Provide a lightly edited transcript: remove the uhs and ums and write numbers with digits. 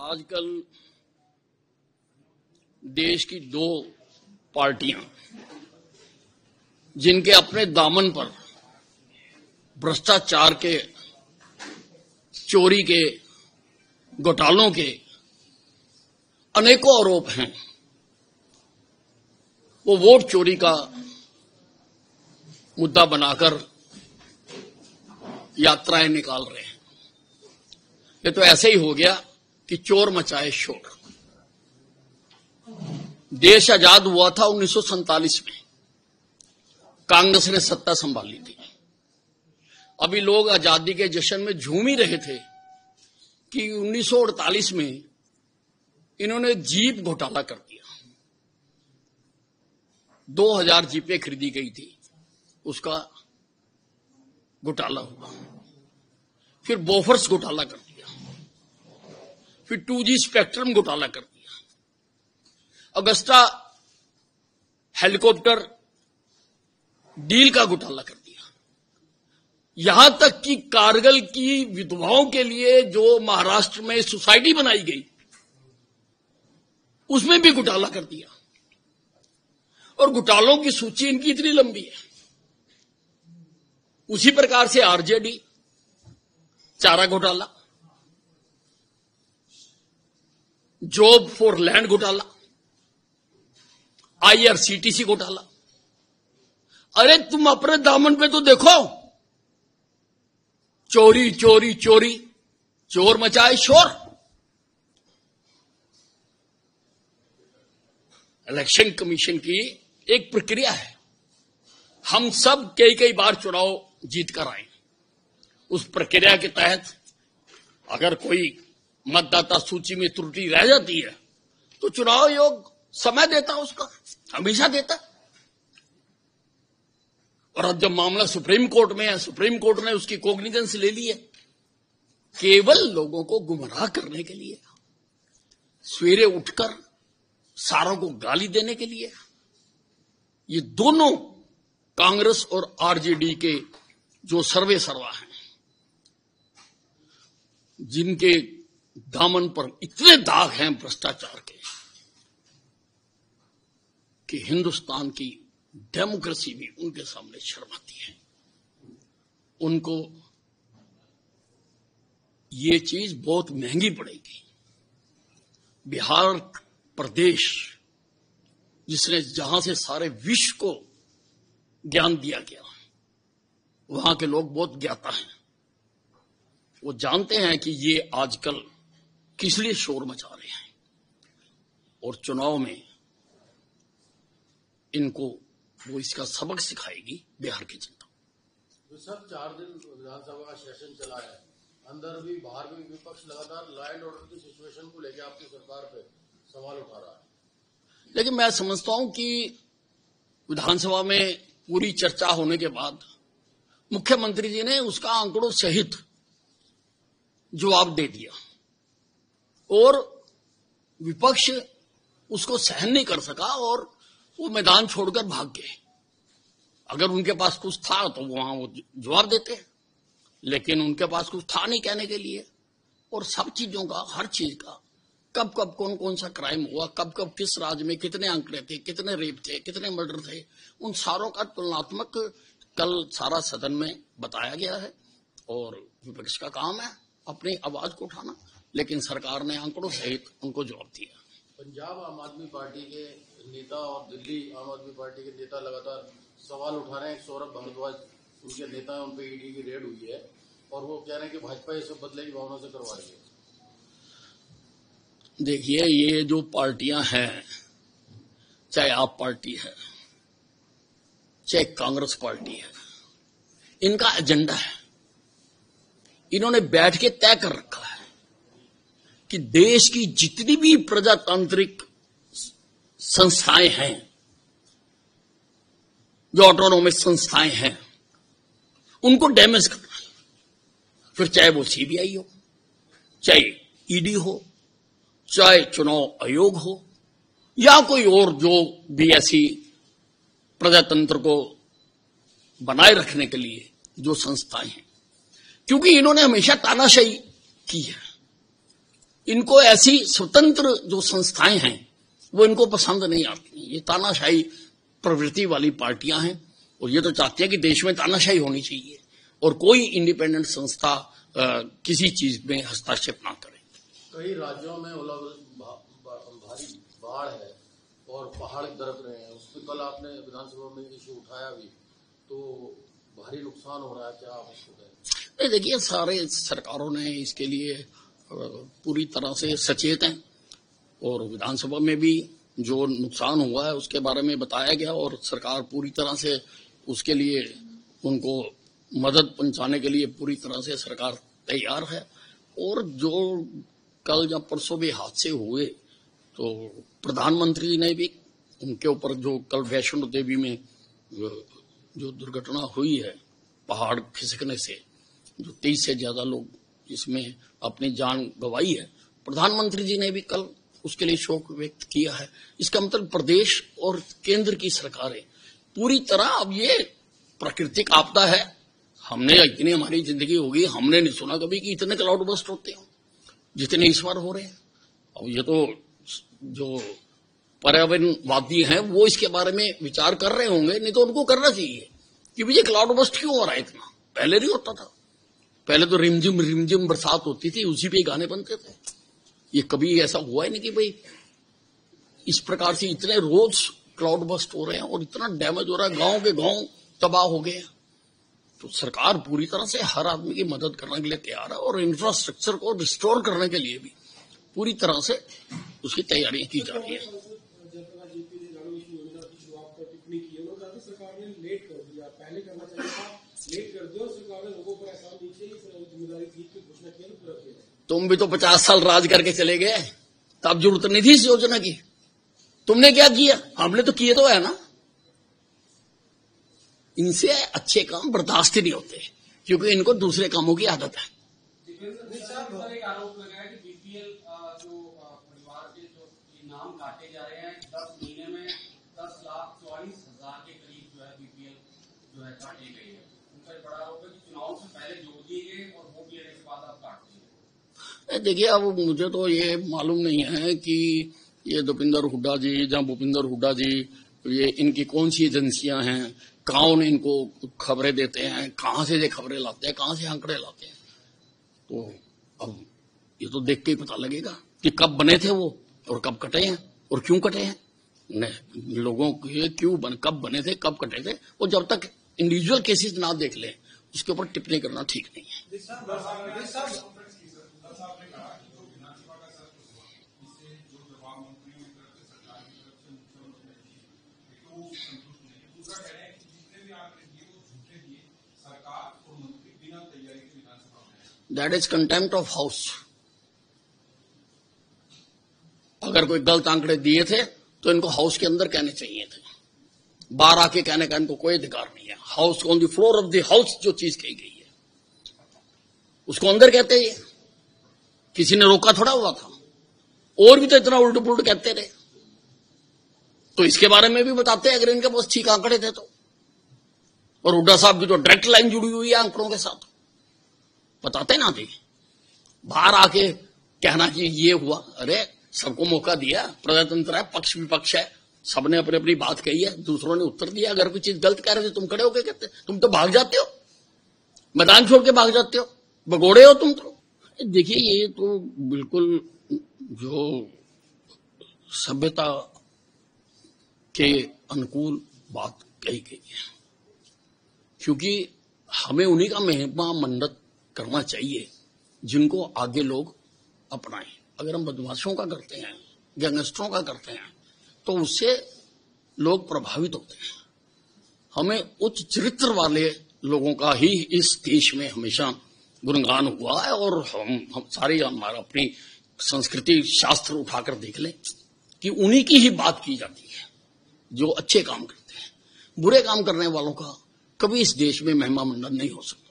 आजकल देश की दो पार्टियां जिनके अपने दामन पर भ्रष्टाचार के, चोरी के, घोटालों के अनेकों आरोप हैं, वो वोट चोरी का मुद्दा बनाकर यात्राएं निकाल रहे हैं। ये तो ऐसे ही हो गया कि चोर मचाए शोर। देश आजाद हुआ था 1947 में, कांग्रेस ने सत्ता संभाली थी। अभी लोग आजादी के जश्न में झूम ही रहे थे कि 1948 में इन्होंने जीप घोटाला कर दिया। 2000 जीपें खरीदी गई थी, उसका घोटाला हुआ। फिर बोफर्स घोटाला कर दिया, फिर 2G स्पेक्ट्रम घोटाला कर दिया, अगस्टा हेलीकॉप्टर डील का घोटाला कर दिया, यहां तक कि कारगिल की विधवाओं के लिए जो महाराष्ट्र में सोसाइटी बनाई गई उसमें भी घोटाला कर दिया। और घोटालों की सूची इनकी इतनी लंबी है। उसी प्रकार से आरजेडी चारा घोटाला, जॉब फॉर लैंड घोटाला, IRCTC घोटाला। अरे तुम अपने दामन पे तो देखो, चोरी चोरी चोरी, चोर मचाए शोर। इलेक्शन कमीशन की एक प्रक्रिया है। हम सब कई बार चुनाव जीत कर आए। उस प्रक्रिया के तहत अगर कोई मतदाता सूची में त्रुटि रह जाती है तो चुनाव आयोग समय देता, उसका हमेशा देता। और अब जब मामला सुप्रीम कोर्ट में है, सुप्रीम कोर्ट ने उसकी कॉग्निजेंस ले ली है, केवल लोगों को गुमराह करने के लिए, सवेरे उठकर सारों को गाली देने के लिए। ये दोनों कांग्रेस और आरजेडी के जो सर्वे सर्वा हैं, जिनके दामन पर इतने दाग हैं भ्रष्टाचार के कि हिंदुस्तान की डेमोक्रेसी भी उनके सामने शर्माती है। उनको ये चीज बहुत महंगी पड़ेगी। बिहार प्रदेश, जिसने जहां से सारे विश्व को ज्ञान दिया गया, वहां के लोग बहुत ज्ञाता हैं। वो जानते हैं कि ये आजकल किस लिए शोर मचा रहे हैं, और चुनाव में इनको वो इसका सबक सिखाएगी बिहार की जनता। तो सब 4 दिन विधानसभा का सेशन चला है, अंदर भी बाहर भी विपक्ष लगातार लॉ एंड ऑर्डर की सिचुएशन को लेकर आपकी सरकार पे सवाल उठा रहा है। लेकिन मैं समझता हूं कि विधानसभा में पूरी चर्चा होने के बाद मुख्यमंत्री जी ने उसका आंकड़ों सहित जवाब दे दिया, और विपक्ष उसको सहन नहीं कर सका और वो मैदान छोड़कर भाग गए। अगर उनके पास कुछ था तो वहां वो जवाब देते, लेकिन उनके पास कुछ था नहीं कहने के लिए। और सब चीजों का, हर चीज का, कब कब कौन कौन सा क्राइम हुआ, कब कब किस राज्य में कितने आंकड़े थे, कितने रेप थे, कितने मर्डर थे, उन सारों का तुलनात्मक कल सारा सदन में बताया गया है। और विपक्ष का काम है अपनी आवाज को उठाना, लेकिन सरकार ने आंकड़ों सहित उनको जवाब दिया। पंजाब आम आदमी पार्टी के नेता और दिल्ली आम आदमी पार्टी के नेता लगातार सवाल उठा रहे हैं। सौरभ भारद्वाज उनके नेता, उन पे ईडी की रेड हुई है और वो कह रहे हैं कि भाजपा ये सब बदले की भावना से करवा रही है। देखिए, ये जो पार्टियां हैं, चाहे आप पार्टी है, चाहे कांग्रेस पार्टी है, इनका एजेंडा है। इन्होंने बैठ के तय कर रखा है कि देश की जितनी भी प्रजातांत्रिक संस्थाएं हैं, जो ऑटोनोमस संस्थाएं हैं, उनको डैमेज करना है। फिर चाहे वो CBI हो, चाहे ED हो, चाहे चुनाव आयोग हो, या कोई और जो भी ऐसी प्रजातंत्र को बनाए रखने के लिए जो संस्थाएं हैं, क्योंकि इन्होंने हमेशा तानाशाही की है। इनको ऐसी स्वतंत्र जो संस्थाएं हैं वो इनको पसंद नहीं आती। ये तानाशाही प्रवृत्ति वाली पार्टियां हैं और ये तो चाहती है कि देश में तानाशाही होनी चाहिए और कोई इंडिपेंडेंट संस्था किसी चीज में हस्तक्षेप ना करे। कई राज्यों में भारी बाढ़ है और पहाड़ दरक रहे हैं, उसमें कल आपने विधानसभा में इशू उठाया भी, तो भारी नुकसान हो रहा है, क्या आप इसको कहें? देखिए, सारे सरकारों ने इसके लिए पूरी तरह से सचेत हैं और विधानसभा में भी जो नुकसान हुआ है उसके बारे में बताया गया और सरकार पूरी तरह से उसके लिए उनको मदद पहुंचाने के लिए पूरी तरह से सरकार तैयार है। और जो कल या परसों भी हादसे हुए तो प्रधानमंत्री ने भी उनके ऊपर जो कल वैष्णो देवी में जो दुर्घटना हुई है पहाड़ खिसकने से, जो 23 से ज्यादा लोग इसमें अपनी जान गंवाई है, प्रधानमंत्री जी ने भी कल उसके लिए शोक व्यक्त किया है। इसका मतलब प्रदेश और केंद्र की सरकारें पूरी तरह, अब ये प्राकृतिक आपदा है, हमने इतनी हमारी जिंदगी होगी, हमने नहीं सुना कभी कि इतने क्लाउड बस्ट होते हो जितने इस बार हो रहे हैं। अब ये तो जो पर्यावरणवादी हैं वो इसके बारे में विचार कर रहे होंगे, नहीं तो उनको करना चाहिए कि भैया क्लाउड बस्ट क्यों हो रहा है इतना, पहले नहीं होता था। पहले तो रिमझिम बरसात होती थी, उसी पे गाने बनते थे। ये कभी ऐसा हुआ ही नहीं कि भाई इस प्रकार से इतने रोज क्लाउड बस्ट हो रहे हैं और इतना डैमेज हो रहा है, गांव के गांव तबाह हो गए हैं। तो सरकार पूरी तरह से हर आदमी की मदद करने के लिए तैयार है और इंफ्रास्ट्रक्चर को रिस्टोर करने के लिए भी पूरी तरह से उसकी तैयारियां की जा रही है। तुम भी तो 50 साल राज करके चले गए, तब जरूरत नहीं थी इस योजना की। तुमने क्या किया? हमने तो किए तो है ना। इनसे अच्छे काम बर्दाश्त ही नहीं होते क्योंकि इनको दूसरे कामों की आदत है। आरोप लगाया कि बीपीएल जो परिवार के जो नाम काटे जा रहे हैं, 10 महीने में 10,44,000 के करीब जो है बीपीएल जो है काटी गई है। उनका बड़ा आरोप है कि चुनाव से पहले जोड़ दिए गए और वोट लेने के बाद अब काट दिए। देखिए, अब मुझे तो ये मालूम नहीं है कि ये दीपेंद्र हुड्डा जी या भूपिंदर हुड्डा जी, ये इनकी कौन सी एजेंसियां हैं, कौन इनको खबरें देते हैं, कहां से ये खबरें लाते हैं, कहां से आंकड़े लाते हैं। तो अब ये तो देख के ही पता लगेगा कि कब बने थे वो और कब कटे हैं और क्यों कटे हैं। लोगों के कब बने थे, कब कटे थे, वो जब तक इंडिविजुअल केसेस ना देख ले उसके ऊपर टिप्पणी करना ठीक नहीं है। That is contempt of house. अगर कोई गलत आंकड़े दिए थे तो इनको हाउस के अंदर कहने चाहिए थे, बाहर आके कहने का इनको कोई अधिकार नहीं है। House on the floor of the house जो चीज कही गई है उसको अंदर कहते हैं। किसी ने रोका थोड़ा हुआ था, और भी तो इतना उल्ट पुलट कहते रहे। तो इसके बारे में भी बताते हैं अगर इनके पास ठीक आंकड़े थे तो। और हुड्डा साहब की तो डायरेक्ट लाइन जुड़ी हुई है आंकड़ों के साथ, बताते ना थे। बाहर आके कहना कि ये हुआ, अरे सबको मौका दिया, प्रजातंत्र है, पक्ष विपक्ष है, सबने अपनी अपनी बात कही है, दूसरों ने उत्तर दिया। अगर कोई चीज गलत कह रहे थे तुम खड़े होके कहते, तुम तो भाग जाते हो, मैदान छोड़ के भाग जाते हो, भगोड़े हो तुम तो। देखिए, ये तो बिल्कुल जो सभ्यता के अनुकूल बात कही गई है, क्योंकि हमें उन्हीं का महिमा मन्नत करना चाहिए जिनको आगे लोग अपनाएं। अगर हम बदमाशों का करते हैं, गैंगस्टरों का करते हैं, तो उससे लोग प्रभावित होते हैं। हमें उच्च चरित्र वाले लोगों का ही इस देश में हमेशा गुणगान हुआ है। और हम सारी हमारा अपनी संस्कृति शास्त्र उठाकर देख लें कि उन्हीं की ही बात की जाती है जो अच्छे काम करते हैं। बुरे काम करने वालों का कभी इस देश में महिमा मंडन नहीं हो सकता।